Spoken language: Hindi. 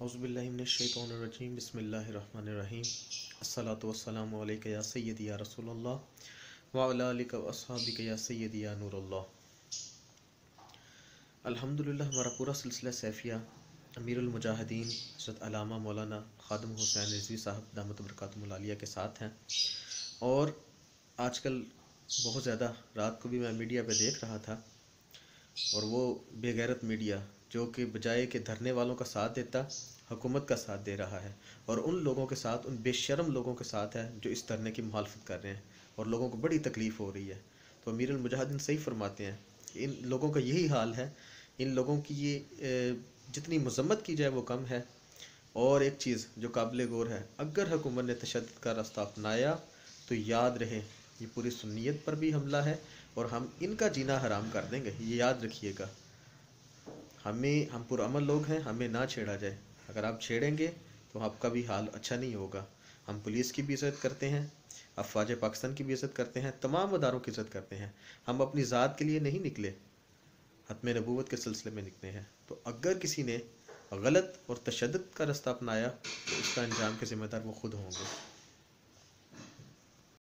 औज़ुबिल्लाहि मिनश्शैतानिर्रजीम बिस्मिल्लाहिर्रहमानिर्रहीम अस्सलातु वस्सलामु अलैका या सय्यदी या रसूलल्लाह व अला आलिका व अस्हाबिका या सय्यदी या नूरल्लाह। अल्हम्दुलिल्लाह, हमारा पूरा सिलसिला सैफिया अमीरुल मुजाहिदीन हज़रत अल्लामा मौलाना ख़ादिम हुसैन रिज़वी साहब दामत बरकातुहुल आलिया के साथ हैं। और आजकल बहुत ज़्यादा रात को भी मैं मीडिया पे देख रहा था, और वो बेगैरत मीडिया जो कि बजाय के धरने वालों का साथ देता, हुकूमत का साथ दे रहा है, और उन लोगों के साथ, उन बेशर्म लोगों के साथ है जो इस धरने की मुखालफत कर रहे हैं, और लोगों को बड़ी तकलीफ़ हो रही है। तो अमीरुल मुजाहिदीन सही फरमाते हैं कि इन लोगों का यही हाल है। इन लोगों की ये जितनी मजम्मत की जाए वो कम है। और एक चीज़ जो काबिल गौर है, अगर हुकूमत ने तशद्दुद का रास्ता अपनाया तो याद रहे ये पूरी सुन्नियत पर भी हमला है, और हम इनका जीना हराम कर देंगे, ये याद रखिएगा। हम पुरअमल लोग हैं, हमें ना छेड़ा जाए। अगर आप छेड़ेंगे तो आपका भी हाल अच्छा नहीं होगा। हम पुलिस की भी इज़्ज़त करते हैं, अफवाज पाकिस्तान की भी इज़्ज़त करते हैं, तमाम अदारों की इज़्ज़त करते हैं। हम अपनी ज़ात के लिए नहीं निकले, खत्म नबूवत के सिलसिले में निकले हैं। तो अगर किसी ने गलत और तशद्दुद का रास्ता अपनाया तो इसका अंजाम के ज़िम्मेदार वो खुद होंगे।